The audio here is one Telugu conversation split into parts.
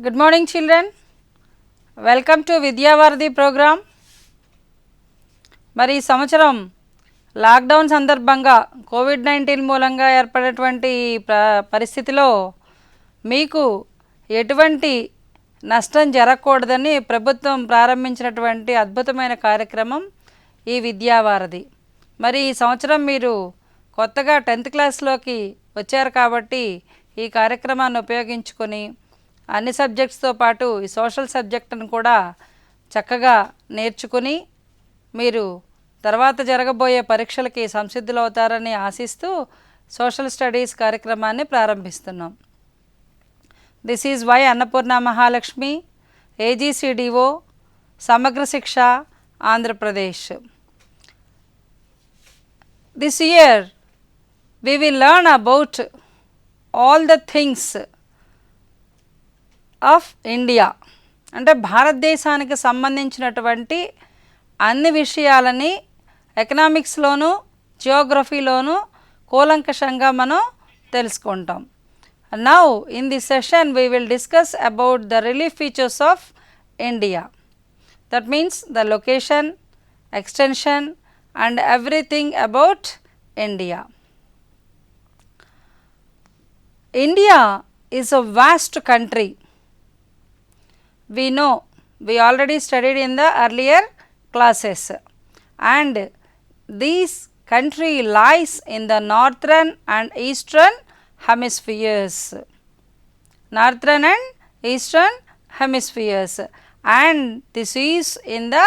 Good morning children. Welcome to Vidyavaradi program. మరి ఈ సంవత్సరం లాక్డౌన్ సందర్భంగా కోవిడ్-19 మూలంగా ఏర్పడినటువంటి పరిస్థితిలో మీకు ఎటువంటి నష్టం జరగకూడదని ప్రభుత్వం ప్రారంభించినటువంటి అద్భుతమైన కార్యక్రమం ఈ విద్యావారధి. మరి ఈ సంవత్సరం మీరు కొత్తగా 10th క్లాస్లోకి వచ్చారు కాబట్టి ఈ కార్యక్రమాన్ని ఉపయోగించుకొని అన్ని సబ్జెక్ట్స్తో పాటు ఈ సోషల్ సబ్జెక్టును కూడా చక్కగా నేర్చుకుని మీరు తర్వాత జరగబోయే పరీక్షలకి సంసిద్ధులవుతారని ఆశిస్తూ సోషల్ స్టడీస్ కార్యక్రమాన్ని ప్రారంభిస్తున్నాం. This is Y Annapurna Mahalakshmi, AGCDO, సమగ్ర శిక్ష, Andhra Pradesh. This year we will learn about all the things of India, అంటే భారతదేశానికి సంబంధించినటువంటి అన్ని విషయాలని ఎకనామిక్స్లోను జియోగ్రఫీలోను కూలంకషంగా మనం తెలుసుకుంటాం. Now in this session we will discuss about the relief features of India. That means the location, extension and everything about India. India is a vast country. We know, we already studied in the earlier classes, and this country lies in the northern and eastern hemispheres. Northern and eastern hemispheres, and this is in the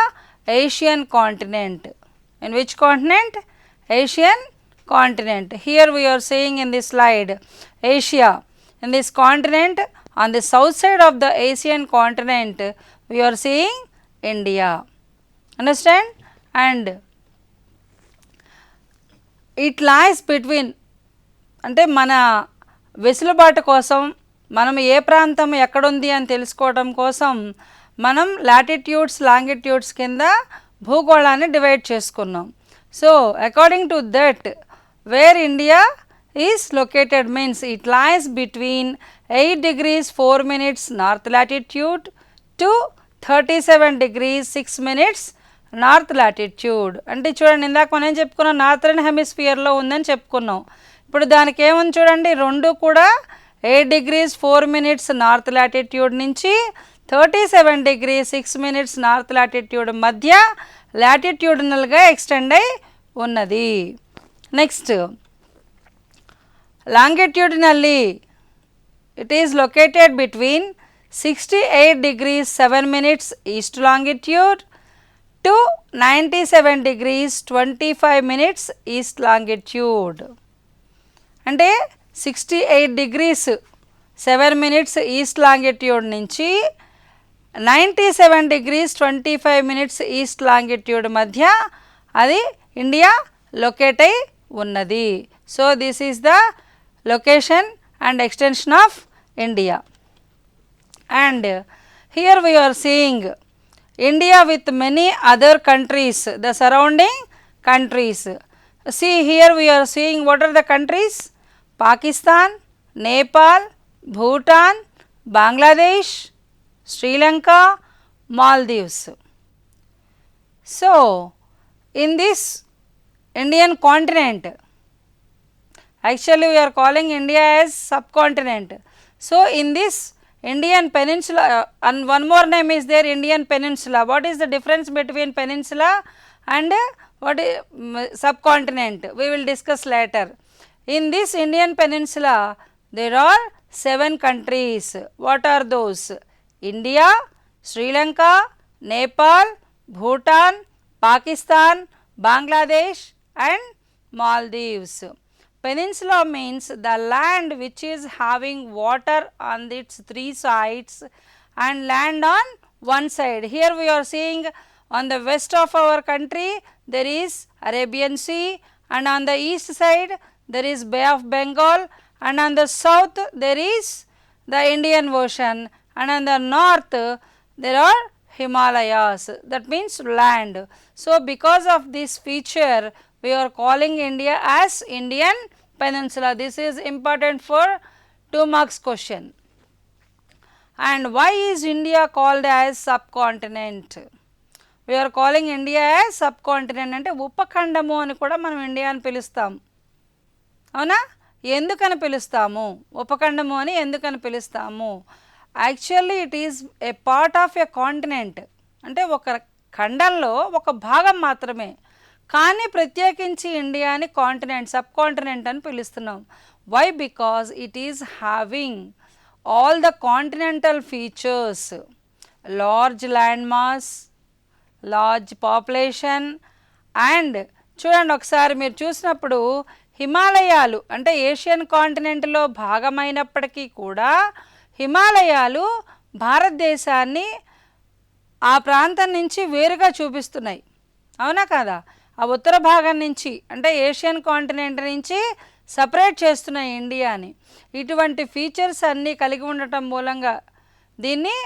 Asian continent. In which continent? Asian continent. Here we are seeing in this slide Asia. In this continent, on the south side of the Asian continent, we are seeing India. Understand? And it lies between, అంటే మన వెసులుబాటు కోసం మనం ఏ ప్రాంతం ఎక్కడుంది అని తెలుసుకోవడం కోసం మనం లాటిట్యూడ్స్, లాంగిట్యూడ్స్ కింద భూగోళాన్ని డివైడ్ చేసుకున్నాం. So according to that where India is located means it lies between 8 degrees 4 minutes north latitude to 37 degrees 6 minutes north latitude. అంటే చూడండి, ఇందాక మనం ఏం చెప్పుకున్నాం, నార్థర్న్ హెమిస్ఫియర్లో ఉందని చెప్పుకున్నాం. ఇప్పుడు దానికి ఏముంది చూడండి, రెండు కూడా 8 degrees 4 minutes నార్త్ లాటిట్యూడ్ నుంచి 37 degrees 6 minutes నార్త్ లాటిట్యూడ్ మధ్య లాటిట్యూడినల్గా ఎక్స్టెండ్ అయి ఉన్నది. Next longitudinally it is located between 68 degrees 7 minutes east longitude to 97 degrees 25 minutes east longitude. అంటే 68 degrees 7 minutes ఈస్ట్ లాంగిట్యూడ్ నుంచి 97 degrees 25 minutes ఈస్ట్ లాంగిట్యూడ్ మధ్య అది ఇండియా లొకేట్ అయి ఉన్నది. So this is the location and extension of India. And here we are seeing India with many other countries, the surrounding countries. See here we are seeing what are the countries? Pakistan, Nepal, Bhutan, Bangladesh, Sri Lanka, Maldives. So in this Indian continent, actually we are calling India as subcontinent. So in this Indian peninsula, and one more name is there, Indian peninsula. What is the difference between peninsula and what is subcontinent? We will discuss later. In this Indian peninsula there are 7 countries. What are those? India, Sri Lanka, Nepal, Bhutan, Pakistan, Bangladesh and Maldives. Peninsula means the land which is having water on its 3 sides and land on one side. Here we are seeing on the west of our country there is Arabian Sea, and on the east side there is Bay of Bengal, and on the south there is the Indian Ocean, and on the north there are Himalayas, that means land. So because of this feature we are calling India as Indian peninsula. This is important for 2 marks question. And why is India called as subcontinent? We are calling India as subcontinent అంటే ఉపఖండము అని కూడా మనం ఇండియా అని పిలుస్తాం. అవునా? ఎందుకని పిలుస్తాము? ఉపఖండము అని ఎందుకని పిలుస్తాము? Actually it is a part of a continent. అంటే ఒక ఖండంలో ఒక భాగం మాత్రమే. కానీ ప్రత్యేకించి ఇండియాని కాంటినెంట్, సబ్ కాంటినెంట్ అని పిలుస్తున్నాం. Why? Because it is having all the continental features, large land mass, large population. And చూడండి ఒకసారి మీరు చూసినప్పుడు హిమాలయాలు అంటే ఏషియన్ కాంటినెంట్లో భాగమైనప్పటికీ కూడా హిమాలయాలు భారతదేశాన్ని ఆ ప్రాంతం నుంచి వేరుగా చూపిస్తున్నాయి. అవునా కదా? ఆ ఉత్తర భాగం నుంచి అంటే ఏషియన్ కాంటినెంట్ నుంచి సపరేట్ చేస్తున్నాయి ఇండియాని. ఇటువంటి ఫీచర్స్ అన్నీ కలిగి ఉండటం మూలంగా దీన్ని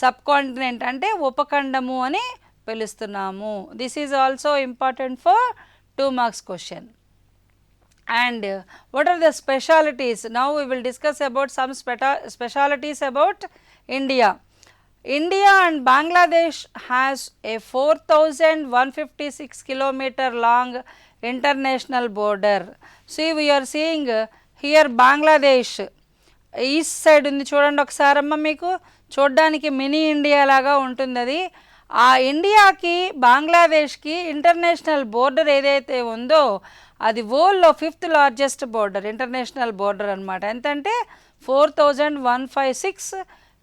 సబ్ కాంటినెంట్ అంటే ఉపఖండము అని పిలుస్తున్నాము. This is also important for 2 marks question. And what are the specialities? Now we will discuss about some specialities about India. India and Bangladesh has a 4156 kilometer long international border. See, we are seeing here Bangladesh east side ఉంది చూడండి ఒకసారమ్మ, మీకు చూడడానికి మినీ ఇండియా లాగా ఉంటుంది అది. ఆ ఇండియాకి బంగ్లాదేశ్కి ఇంటర్నేషనల్ బోర్డర్ ఏదైతే ఉందో అది వరల్డ్లో 5th largest border, international border అనమాట. ఎంతంటే 4156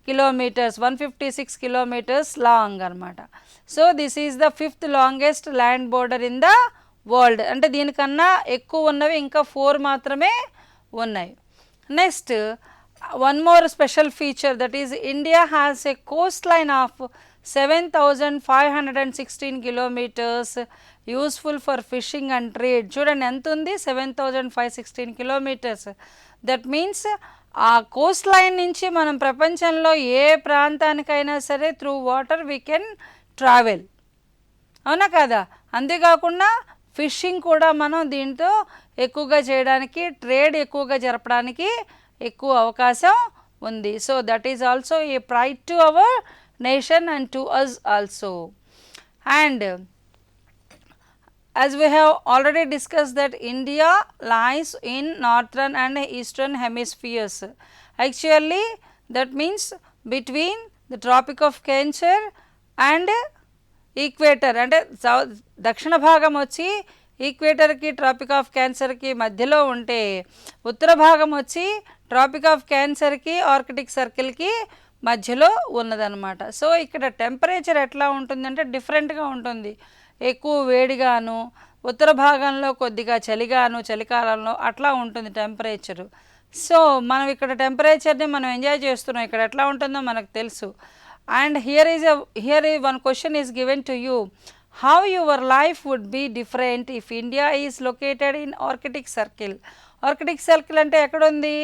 kilometers, 156 kilometers లాంగ్ అనమాట. So this is the 5th longest land border in the world. అంటే దీనికన్నా ఎక్కువ ఉన్నవి ఇంకా 4 మాత్రమే ఉన్నాయి. Next one more special feature, that is India has a coastline of 7516 kilometers useful for fishing and trade. చూడండి ఎంత ఉంది, 7516 kilometers. దట్ మీన్స్ ఆ కోస్ట్ లైన్ నుంచి మనం ప్రపంచంలో ఏ ప్రాంతానికైనా సరే through water we can travel. అవునా కదా? అంతేకాకుండా ఫిషింగ్ కూడా మనం దీంతో ఎక్కువగా చేయడానికి, ట్రేడ్ ఎక్కువగా జరపడానికి ఎక్కువ అవకాశం ఉంది. So that is also a pride to our nation and to us also. And as we have already discussed that India lies in northern and eastern hemispheres. Actually that means between the Tropic of Cancer and equator. అంటే దక్షిణ భాగం వచ్చి ఈక్వేటర్కి ట్రాపిక్ ఆఫ్ క్యాన్సర్కి మధ్యలో ఉంటే ఉత్తర భాగం వచ్చి ట్రాపిక్ ఆఫ్ క్యాన్సర్కి ఆర్కిటిక్ సర్కిల్కి మధ్యలో ఉన్నదన్నమాట. సో ఇక్కడ టెంపరేచర్ ఎట్లా ఉంటుందంటే డిఫరెంట్గా ఉంటుంది. ఎక్కువ వేడిగాను, ఉత్తర భాగంలో కొద్దిగా చలిగాను, చలికాలంలో అట్లా ఉంటుంది టెంపరేచరు. సో మనం ఇక్కడ టెంపరేచర్ని మనం ఎంజాయ్ చేస్తున్నాం. ఇక్కడ ఎట్లా ఉంటుందో మనకు తెలుసు. And here is one question is given to you. How your life would be different if India is located in Arctic Circle? Arctic Circle అంటే ఎక్కడుంది?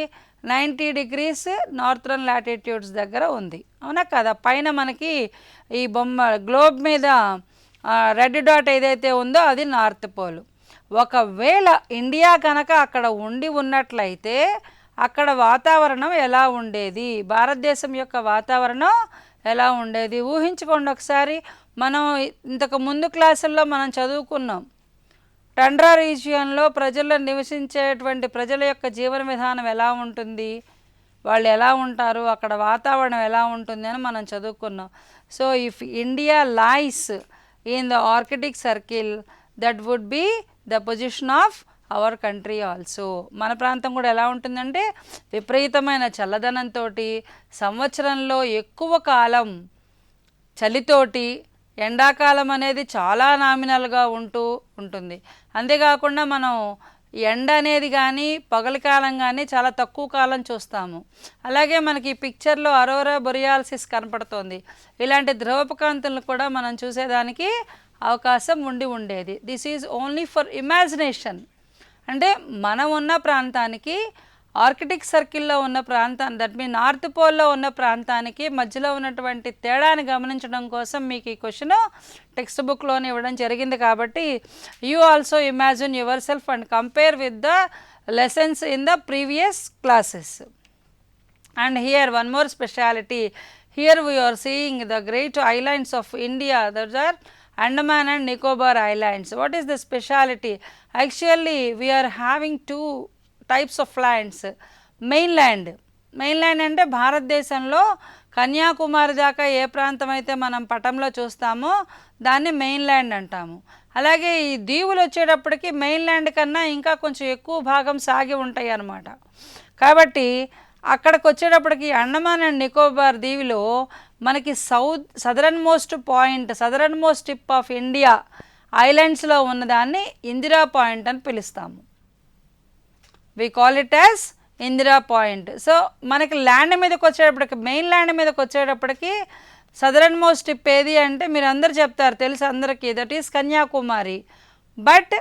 90 degrees నార్థరన్ లాటిట్యూడ్స్ దగ్గర ఉంది. అవునా కదా? పైన మనకి ఈ బొమ్మ గ్లోబ్ మీద రెడ్ డాట్ ఏదైతే ఉందో అది నార్త్ పోల్. ఒకవేళ ఇండియా కనుక అక్కడ ఉన్నట్లయితే అక్కడ వాతావరణం ఎలా ఉండేది, భారతదేశం యొక్క వాతావరణం ఎలా ఉండేది ఊహించుకోండి ఒకసారి. మనం ఇంతకు ముందు క్లాసుల్లో మనం చదువుకున్నాం టండ్రా రీజియన్లో ప్రజలు నివసించేటువంటి ప్రజల యొక్క జీవన విధానం ఎలా ఉంటుంది, వాళ్ళు ఎలా ఉంటారు, అక్కడ వాతావరణం ఎలా ఉంటుంది అని మనం చదువుకున్నాం. So if India lies in the Arctic Circle, that would be the position of our country also. మన ప్రాంతం కూడా ఎలా ఉంటుందంటే విపరీతమైన చల్లదనంతో, సంవత్సరంలో ఎక్కువ కాలం చలితోటి, ఎండాకాలం అనేది చాలా నామినల్గా ఉంటుంది. అంతేకాకుండా మనం ఎండ అనేది కానీ పగలి కాలం కానీ చాలా తక్కువ కాలం చూస్తాము. అలాగే మనకి ఈ పిక్చర్లో అరోరా బొరియాల్సిస్ కనపడుతోంది. ఇలాంటి ధ్రువపకాంతులను కూడా మనం చూసేదానికి అవకాశం ఉండేది. This is only for imagination. అంటే మనం ఉన్న ప్రాంతానికి, ఆర్కిటిక్ సర్కిల్లో ఉన్న ప్రాంతాన్ని, దట్ మీన్ నార్త్ పోల్లో ఉన్న ప్రాంతానికి మధ్యలో ఉన్నటువంటి తేడాని గమనించడం కోసం మీకు ఈ క్వశ్చన్ టెక్స్ట్ బుక్లోనే ఇవ్వడం జరిగింది. కాబట్టి you also imagine your self and compare with the lessons in the previous classes. And here one more speciality, here we are seeing the great islands of India, those are Andaman and Nicobar Islands. What is the speciality? Actually we are having two types of lands. Mainland అంటే భారతదేశంలో కన్యాకుమారి దాకా ఏ ప్రాంతం అయితే మనం పటంలో చూస్తామో దాన్ని మెయిన్ల్యాండ్ అంటాము. అలాగే ఈ దీవులు వచ్చేటప్పటికి మెయిన్ల్యాండ్ కన్నా ఇంకా కొంచెం ఎక్కువ భాగం సాగి ఉంటాయి అన్నమాట. కాబట్టి అక్కడికి వచ్చేటప్పటికి అండమాన్ అండ్ నికోబార్ దీవిలో మనకి southern most tip of India ఐలాండ్స్లో ఉన్నదాన్ని ఇందిరా పాయింట్ అని పిలుస్తాము. We call it as Indira point. So మనకి ల్యాండ్ మీదకి వచ్చేటప్పటికి మెయిన్ ల్యాండ్ మీదకి వచ్చేటప్పటికి సదరన్ మోస్ట్ టిప్ ఏది అంటే మీరు అందరు చెప్తారు, తెలుసు అందరికీ, that is Kanyakumari. But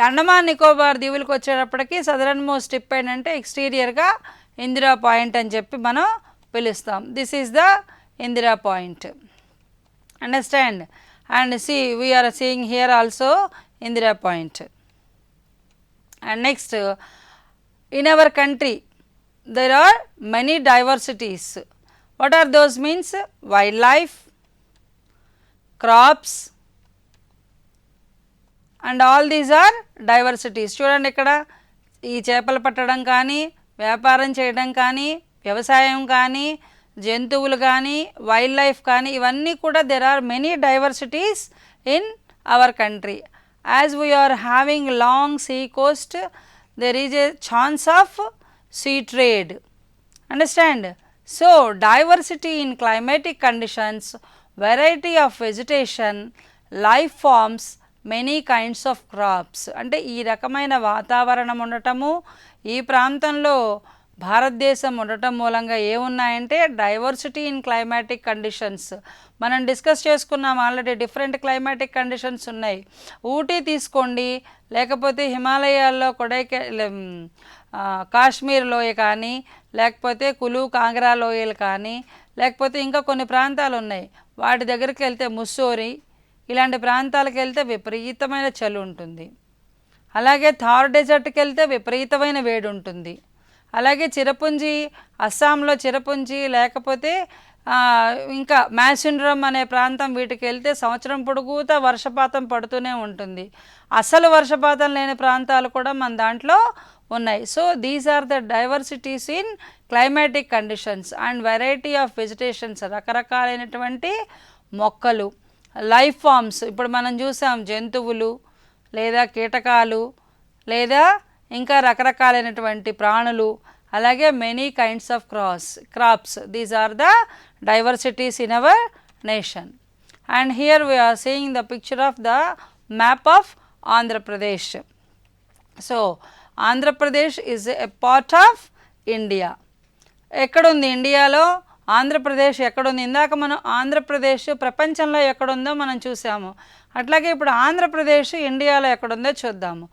Andaman Nicobar దీవులకు వచ్చేటప్పటికి సదరన్ మోస్ట్ టిప్ ఏంటంటే ఎక్స్టీరియర్గా ఇందిరా పాయింట్ అని చెప్పి మనం పిలుస్తాం. This is the Indira point. Understand? And see we are seeing here also Indira point. And next, in our country there are many diversities. What are those means? Wildlife, crops, and all these are diversities. చూడండి ఇక్కడ ఈ చేపలు పట్టడం కానీ, వ్యాపారం చేయడం కానీ, వ్యవసాయం కానీ, జంతువులు కానీ, వైల్డ్ లైఫ్ కానీ, ఇవన్నీ కూడా there are many diversities in our country. As we are having long sea coast, there is a chance of sea trade. Understand? So diversity in climatic conditions, variety of vegetation, life forms, many kinds of crops. అంటే ఈ రకమైన వాతావరణం ఉండటము, ఈ ప్రాంతంలో భారతదేశం ఉండటం మూలంగా ఏమున్నాయంటే డైవర్సిటీ ఇన్ క్లైమాటిక్ కండిషన్స్. మనం డిస్కస్ చేసుకున్నాం ఆల్రెడీ, డిఫరెంట్ క్లైమాటిక్ కండిషన్స్ ఉన్నాయి. ఊటీ తీసుకోండి, లేకపోతే హిమాలయాల్లో కాశ్మీర్ లోయ కానీ, లేకపోతే కులు కాంగ్రా లోయలు కానీ, లేకపోతే ఇంకా కొన్ని ప్రాంతాలు ఉన్నాయి, వాటి దగ్గరికి వెళ్తే ముస్సోరి ఇలాంటి ప్రాంతాలకు వెళ్తే విపరీతమైన చలి ఉంటుంది. అలాగే థార్ డెజర్ట్కి వెళ్తే విపరీతమైన వేడి ఉంటుంది. అలాగే చిరపుంజి, అస్సాంలో చిరపుంజి, లేకపోతే ఇంకా మ్యాసిండ్రమ్ అనే ప్రాంతం, వీటికి వెళ్తే సంవత్సరం పొడుగుతా వర్షపాతం పడుతూనే ఉంటుంది. అసలు వర్షపాతం లేని ప్రాంతాలు కూడా మన దాంట్లో ఉన్నాయి. So these are the diversities in climatic conditions and variety of vegetations, రకరకాలైనటువంటి మొక్కలు, లైఫ్ ఫామ్స్. ఇప్పుడు మనం చూసాం జంతువులు లేదా కీటకాలు లేదా ఇంకా రకరకాలైనటువంటి ప్రాణులు, అలాగే many kinds of crops. These are the diversities in our nation. And here we are seeing the picture of the map of Andhra Pradesh. So Andhra Pradesh is a part of India. ఎక్కడుంది ఇండియాలో ఆంధ్రప్రదేశ్ ఎక్కడుంది? ఇందాక మనం ఆంధ్రప్రదేశ్ ప్రపంచంలో ఎక్కడుందో మనం చూసాము. అట్లాగే ఇప్పుడు ఆంధ్రప్రదేశ్ ఇండియాలో ఎక్కడుందో చూద్దాము.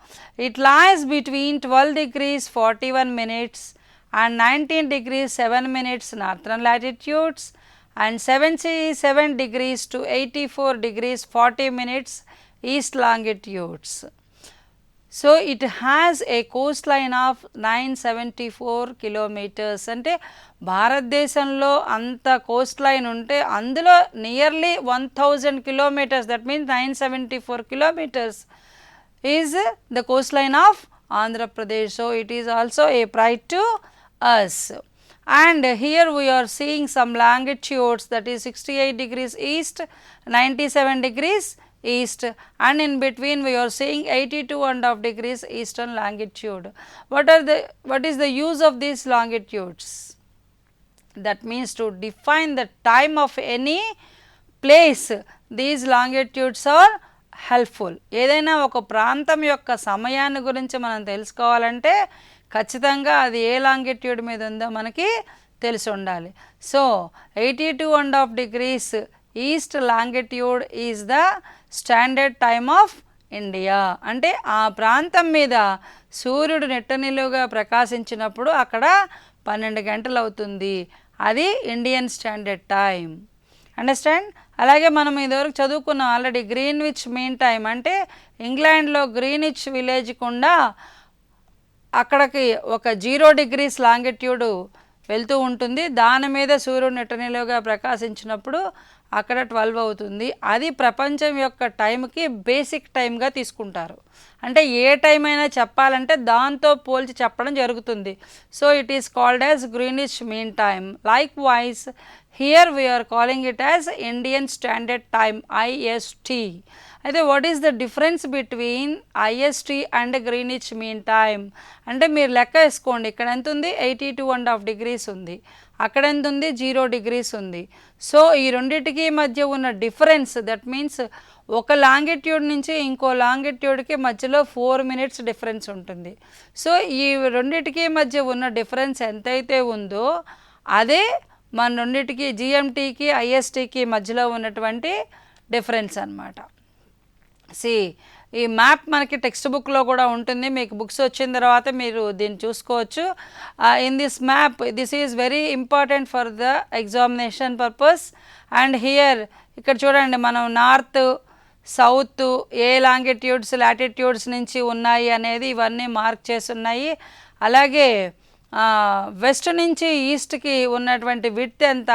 It lies between 12 degrees 41 minutes and 19 degrees 7 minutes northern latitudes and 77 degrees to 84 degrees 40 minutes east longitudes. So it has a coast line of 974 kilometers. అంటే భారతదేశంలో అంత కోస్ట్ లైన్ ఉంటే అందులో nearly 1000 kilometers, that means 974 kilometers is the coast line of Andhra Pradesh. So it is also a pride to us. And here we are seeing some longitudes, that is 68 degrees east, 97 degrees east, and in between we are seeing 82.5 degrees eastern longitude. What is the use of these longitudes? That means to define the time of any place. These longitudes are helpful. ఏదైనా ఒక ప్రాంతం యొక్క సమయాన్ని గురించి మనం తెలుసుకోవాలంటే ఖచ్చితంగా అది ఏ లాంగిట్యూడ్ మీద ఉందో మనకి తెలిసి ఉండాలి. So 82.5 degrees east longitude is the standard time of India. అంటే ఆ ప్రాంతం మీద సూర్యుడు నిట్టనిలువుగా ప్రకాశించినప్పుడు అక్కడ 12 గంటలు అవుతుంది. అది ఇండియన్ స్టాండర్డ్ టైం. అండర్స్టాండ్? అలాగే మనం ఇదివరకు చదువుకున్నాం ఆల్రెడీ గ్రీన్విచ్ మీన్ టైం. అంటే ఇంగ్లాండ్లో గ్రీనిచ్ విలేజ్ కుండా అక్కడికి ఒక 0 degrees లాంగిట్యూడ్ వెళ్తూ ఉంటుంది. దాని మీద సూర్యుడు నిట్టనిలువుగా ప్రకాశించినప్పుడు అక్కడ 12 అవుతుంది. అది ప్రపంచం యొక్క టైంకి బేసిక్ టైంగా తీసుకుంటారు. అంటే ఏ టైం అయినా చెప్పాలంటే దాంతో పోల్చి చెప్పడం జరుగుతుంది. So it is called as Greenwich mean time. Likewise here we are calling it as Indian standard time IST. అయితే what is the difference between IST and Greenwich mean time అంటే మీరు లెక్క వేసుకోండి. ఇక్కడ ఎంత ఉంది? 82.5 degrees ఉంది. అక్కడ ఎంత ఉంది? 0 degrees ఉంది. సో ఈ రెండింటికి మధ్య ఉన్న డిఫరెన్స్, దట్ మీన్స్ ఒక లాంగిట్యూడ్ నుంచి ఇంకో లాంగిట్యూడ్కి మధ్యలో 4 minutes డిఫరెన్స్ ఉంటుంది. సో ఈ రెండింటికి మధ్య ఉన్న డిఫరెన్స్ ఎంతైతే ఉందో అదే మన రెండింటికి GMTకి ISTకి మధ్యలో ఉన్నటువంటి డిఫరెన్స్ అన్నమాట. ఈ మ్యాప్ మనకి టెక్స్ట్ బుక్లో కూడా ఉంటుంది. మీకు బుక్స్ వచ్చిన తర్వాత మీరు దీన్ని చూసుకోవచ్చు. In this map this is very important for the examination purpose. And here ఇక్కడ చూడండి, మనం నార్త్ సౌత్ ఏ లాంగిట్యూడ్స్ లాటిట్యూడ్స్ నుంచి ఉన్నాయి అనేది ఇవన్నీ మార్క్ చేసి ఉన్నాయి. అలాగే వెస్ట్ నుంచి ఈస్ట్కి ఉన్నటువంటి విడ్త్ ఎంత,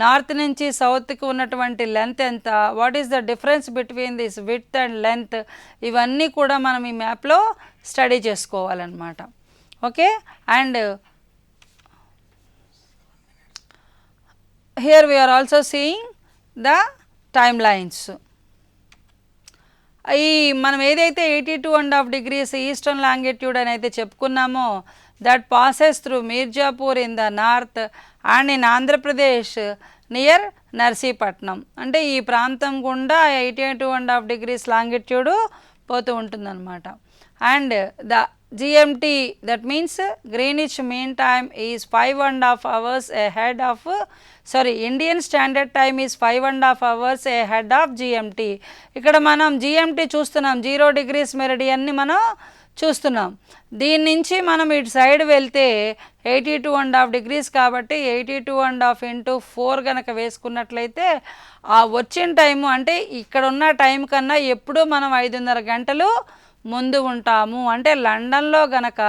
నార్త్ నుంచి సౌత్కి ఉన్నటువంటి లెంత్ ఎంత, what is the difference between this width and length, ఇవన్నీ కూడా మనం ఈ మ్యాప్లో స్టడీ చేసుకోవాలన్నమాట. Okay. And here we are also seeing the time lines. ఈ మనం ఏదైతే 82.5 degrees ఈస్టర్న్ లాంగిట్యూడ్ అని అయితే చెప్పుకున్నామో that passes through Mirzapur in the north and in Andhra Pradesh near Narsipatnam. అంటే ఈ ప్రాంతం గుండా 82.5 degrees లాంగిట్యూడ్ పోతూ ఉంటుందన్నమాట. And the GMT, that means Greenwich Mean Time, is 5.5 hours ahead of Indian Standard Time is 5.5 hours ahead of GMT. ఇక్కడ మనం GMT చూస్తున్నాం, 0 degrees మెరిడియన్ని మనం చూస్తున్నాం. దీని నుంచి మనం ఇటు సైడ్ వెళ్తే 82.5 degrees కాబట్టి 82.5 into 4 కనుక వేసుకున్నట్లయితే ఆ వచ్చిన టైము అంటే ఇక్కడ ఉన్న టైం కన్నా ఎప్పుడూ మనం 5.5 గంటలు ముందు ఉంటాము. అంటే లండన్లో గనక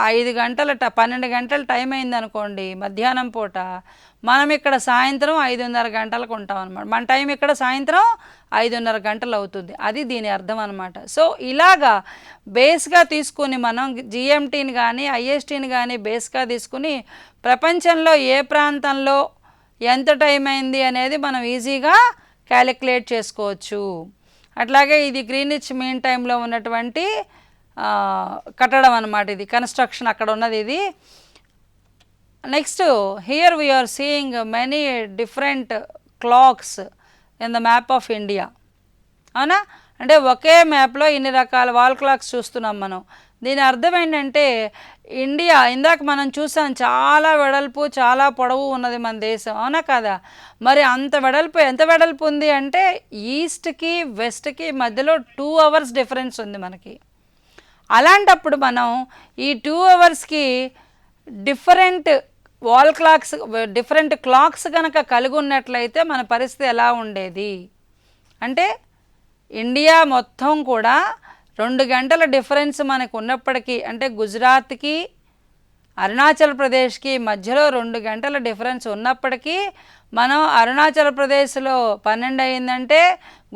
5 గంటల 12 గంటల టైం అయిందనుకోండి మధ్యాహ్నం పూట, మనం ఇక్కడ సాయంత్రం 5.5 గంటలకు ఉంటాం అనమాట. మన టైం ఇక్కడ సాయంత్రం 5.5 గంటలు అవుతుంది. అది దీని అర్థం అనమాట. సో ఇలాగా బేస్గా తీసుకుని మనం GMTని కానీ ISTని కానీ బేస్గా తీసుకుని ప్రపంచంలో ఏ ప్రాంతంలో ఎంత టైం అయింది అనేది మనం ఈజీగా క్యాలిక్యులేట్ చేసుకోవచ్చు. అట్లాగే ఇది గ్రీనిచ్ మీన్ టైంలో ఉన్నటువంటి కట్టడం అన్నమాట. ఇది కన్స్ట్రక్షన్ అక్కడ ఉన్నది ఇది. Next here we are seeing many different clocks in the map of India. అవునా? అంటే ఒకే మ్యాప్లో ఇన్ని రకాల వాల్ క్లాక్స్ చూస్తున్నాం మనం. దీని అర్థం ఏంటంటే ఇండియా ఇందాక మనం చూసాం చాలా వెడల్పు చాలా పొడవు ఉన్నది మన దేశం, అవునా కదా? మరి అంత వెడల్పు ఎంత వెడల్పు ఉంది అంటే ఈస్ట్కి వెస్ట్కి మధ్యలో 2 hours డిఫరెన్స్ ఉంది మనకి. అలాంటప్పుడు మనం ఈ 2 hours different wall clocks different clocks కనుక కలిగి ఉన్నట్లయితే మన పరిస్థితి ఎలా ఉండేది అంటే ఇండియా మొత్తం కూడా 2 గంటల డిఫరెన్స్ మనకు ఉన్నప్పటికీ, అంటే గుజరాత్కి అరుణాచల్ ప్రదేశ్కి మధ్యలో 2 గంటల డిఫరెన్స్ ఉన్నప్పటికీ మనం అరుణాచల్ ప్రదేశ్లో 12 అయిందంటే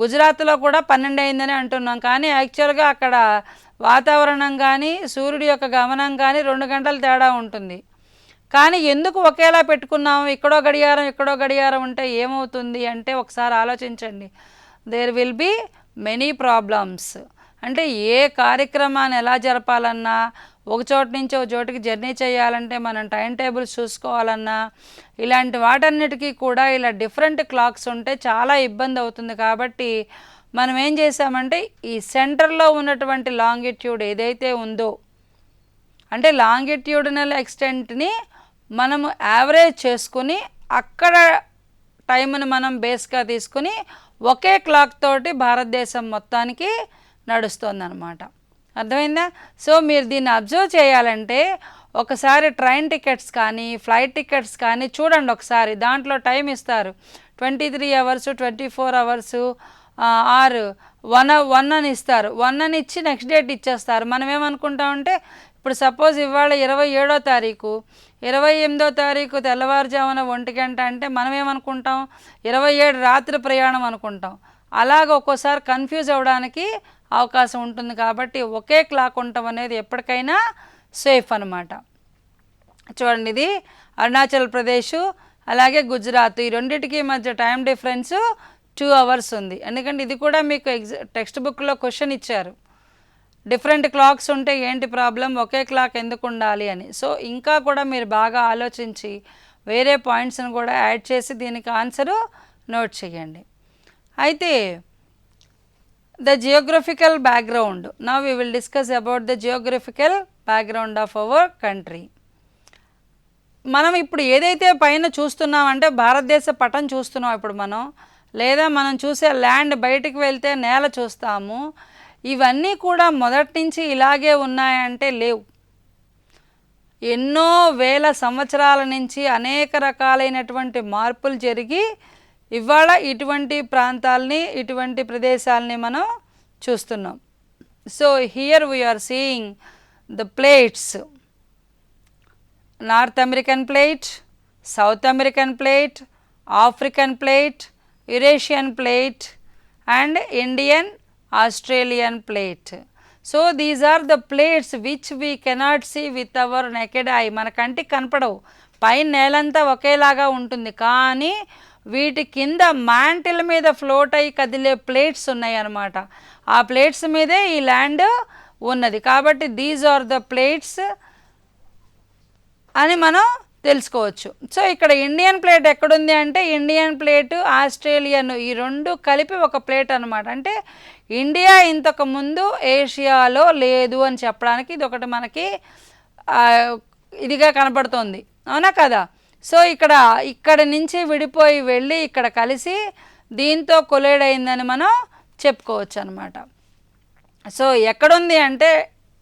గుజరాత్లో కూడా 12 అయిందని అంటున్నాం. కానీ యాక్చువల్గా అక్కడ వాతావరణం కానీ సూర్యుడి యొక్క గమనం కానీ 2 గంటల తేడా ఉంటుంది. కానీ ఎందుకు ఒకేలా పెట్టుకున్నాము? ఇక్కడో గడియారం ఉంటే ఏమవుతుంది అంటే ఒకసారి ఆలోచించండి. There will be many problems. అంటే ఏ కార్యక్రమాన్ని ఎలా జరపాలన్నా, ఒక చోటు నుంచి ఒక చోటుకి జర్నీ చేయాలంటే మనం టైం టేబుల్స్ చూసుకోవాలన్నా, ఇలాంటి వాటన్నిటికీ కూడా ఇలా డిఫరెంట్ క్లాక్స్ ఉంటే చాలా ఇబ్బంది అవుతుంది. కాబట్టి మనం ఏం చేసామంటే ఈ సెంటర్లో ఉన్నటువంటి లాంగిట్యూడ్ ఏదైతే ఉందో, అంటే లాంగిట్యూడినల్ ఎక్స్టెంట్ని మనము యావరేజ్ చేసుకుని అక్కడ టైంని మనం బేస్గా తీసుకుని ఒకే క్లాక్ తోటి భారతదేశం మొత్తానికి నడుస్తుందన్నమాట. అర్థమైందా? సో మీరు దీన్ని అబ్జర్వ్ చేయాలంటే ఒకసారి ట్రైన్ టికెట్స్ కానీ ఫ్లైట్ టికెట్స్ కానీ చూడండి ఒకసారి. దాంట్లో టైం ఇస్తారు 23 hours 24 hours ఆర్ 1 అని ఇస్తారు. 1 అని ఇచ్చి నెక్స్ట్ డేట్ ఇచ్చేస్తారు. మనం ఏమనుకుంటామంటే ఇప్పుడు సపోజ్ ఇవాళ 27వ తారీఖు, 28వ తారీఖు తెల్లవారుజామున 1 గంట అంటే మనం ఏమనుకుంటాం, 27 రాత్రి ప్రయాణం అనుకుంటాం. అలాగ ఒక్కోసారి కన్ఫ్యూజ్ అవ్వడానికి అవకాశం ఉంటుంది. కాబట్టి ఒకే క్లాక్ ఉండటం అనేది ఎప్పటికైనా సేఫ్ అనమాట. చూడండి, ఇది అరుణాచల్ ప్రదేశ్ అలాగే గుజరాత్, ఈ రెండింటికి మధ్య టైం డిఫరెన్స్ 2 అవర్స్ ఉంది. ఎందుకంటే ఇది కూడా మీకు టెక్స్ట్ బుక్లో క్వశ్చన్ ఇచ్చారు, డిఫరెంట్ క్లాక్స్ ఉంటే ఏంటి ప్రాబ్లం, ఒకే క్లాక్ ఎందుకు ఉండాలి అని. సో ఇంకా కూడా మీరు బాగా ఆలోచించి వేరే పాయింట్స్ని కూడా యాడ్ చేసి దీనికి ఆన్సరు నోట్ చేయండి. అయితే the geographical background, now we will discuss about the geographical background of our country. మనం ఇప్పుడు ఏదైతే పైన చూస్తున్నాం అంటే భారతదేశ పటం చూస్తున్నాం ఇప్పుడు మనం, లేదా మనం చూసే ల్యాండ్, బయటికి వెళ్తే నేల చూస్తాము. ఇవన్నీ కూడా మొదటి నుంచి ఇలాగే ఉన్నాయంటే లేవు. ఎన్నో వేల సంవత్సరాల నుంచి అనేక రకాలైనటువంటి మార్పులు జరిగి ఇవాళ ఇటువంటి ప్రాంతాలని, ఇటువంటి ప్రదేశాలని మనం చూస్తున్నాం. So here we are seeing the plates, north American plate, south American plate, African plate, Eurasian plate and Indian Australian plate. So these are the plates which we cannot see with our naked eye. మన కంటికి కనపడవు, పైన నేలంతా ఒకేలాగా ఉంటుంది, కానీ వీటి కింద మ్యాంటిల్ మీద ఫ్లోట్ అయ్యి కదిలే ప్లేట్స్ ఉన్నాయి అన్నమాట. ఆ ప్లేట్స్ మీదే ఈ ల్యాండ్ ఉన్నది. కాబట్టి దీస్ ఆర్ ద ప్లేట్స్ అని మనం తెలుసుకోవచ్చు. సో ఇక్కడ ఇండియన్ ప్లేట్ ఎక్కడుంది అంటే, ఇండియన్ ప్లేటు, ఆస్ట్రేలియన్, ఈ రెండు కలిపి ఒక ప్లేట్ అనమాట. అంటే ఇండియా ఇంతకు ముందు ఏషియాలో లేదు అని చెప్పడానికి ఇది ఒకటి మనకి ఇదిగా కనపడుతోంది, అవునా కదా. సో ఇక్కడ నుంచి విడిపోయి వెళ్ళి ఇక్కడ కలిసి దీంతో కొలైడ్ అయిందని మనం చెప్పుకోవచ్చు అనమాట. సో ఎక్కడుంది అంటే,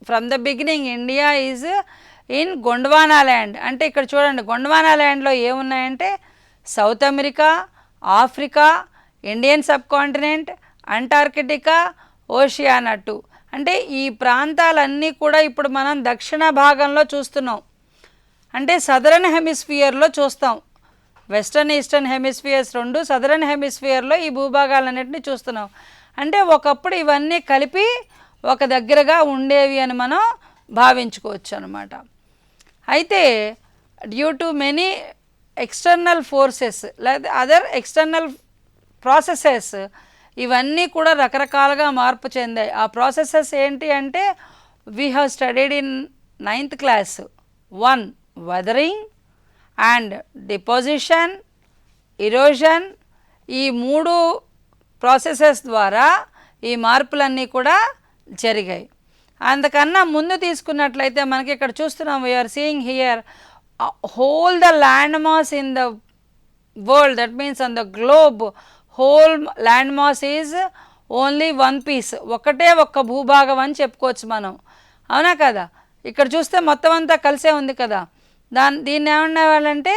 from the beginning India is in Gondwana land. అంటే ఇక్కడ చూడండి, గొండ్వానా ల్యాండ్లో ఏమున్నాయంటే South America, Africa, Indian sub continent, Antarctica, Oceania 2. అంటే ఈ ప్రాంతాలన్నీ కూడా ఇప్పుడు మనం దక్షిణ భాగంలో చూస్తున్నాం. అంటే సదరన్ హెమిస్ఫియర్లో చూస్తాం. వెస్టర్న్ ఈస్టర్న్ హెమిస్ఫియర్స్ రెండు, సదరన్ హెమిస్ఫియర్లో ఈ భూభాగాలన్నింటినీ చూస్తున్నాం. అంటే ఒకప్పుడు ఇవన్నీ కలిపి ఒక దగ్గరగా ఉండేవి అని మనం భావించుకోవచ్చు అనమాట. అయితే due to many external forces లేదా అదర్ ఎక్స్టర్నల్ ప్రాసెసెస్ ఇవన్నీ కూడా రకరకాలుగా మార్పు చెందాయి. ఆ ప్రాసెసెస్ ఏంటి అంటే, we have studied in 9th class 1 weathering and deposition, erosion. ఈ 3 ప్రాసెసెస్ ద్వారా ఈ మార్పులన్నీ కూడా జరిగాయి. అందుకన్నా ముందు తీసుకున్నట్లయితే మనకి ఇక్కడ చూస్తున్నాం, we are seeing here whole the land mass in the world, that means on the globe whole land mass is only 1 piece, ఒకటే ఒక్క భూభాగం అని చెప్పుకోవచ్చు మనం, అవునా కదా. ఇక్కడ చూస్తే మొత్తం అంతా కలిసే ఉంది కదా. దీన్ని ఏమనేవాళ్ళంటే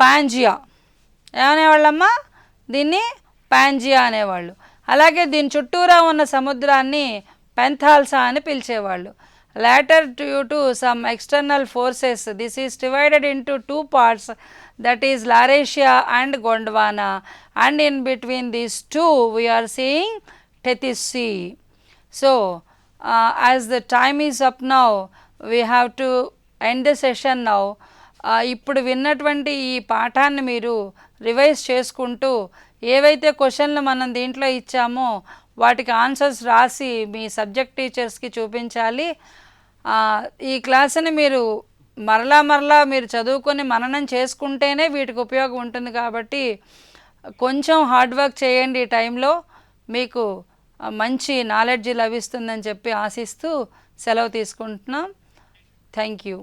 పాంజియా, ఏమనేవాళ్ళమ్మా, దీన్ని పాంజియా అనేవాళ్ళు. అలాగే దీని చుట్టూరా ఉన్న సముద్రాన్ని పెంథాల్సా అని పిలిచేవాళ్ళు. later due to some external forces this is divided into 2 parts, that is Laurasia and Gondwana, and in between these two we are seeing Tethys Sea. So as the time is up now, we have to end the session now. ఇప్పుడు విన్నటువంటి ఈ పాఠాన్ని మీరు రివైజ్ చేసుకుంటూ ఏవైతే క్వశ్చన్లు మనం దీంట్లో ఇచ్చామో వాటికి ఆన్సర్స్ రాసి మీ సబ్జెక్ట్ టీచర్స్కి చూపించాలి. ఈ క్లాసుని మీరు మరలా మీరు చదువుకొని మననం చేసుకుంటేనే వీటికి ఉపయోగం ఉంటుంది. కాబట్టి కొంచెం హార్డ్ వర్క్ చేయండి. ఈ టైంలో మీకు మంచి నాలెడ్జ్ లభిస్తుందని చెప్పి ఆశిస్తూ సెలవు తీసుకుంటున్నాం. Thank you.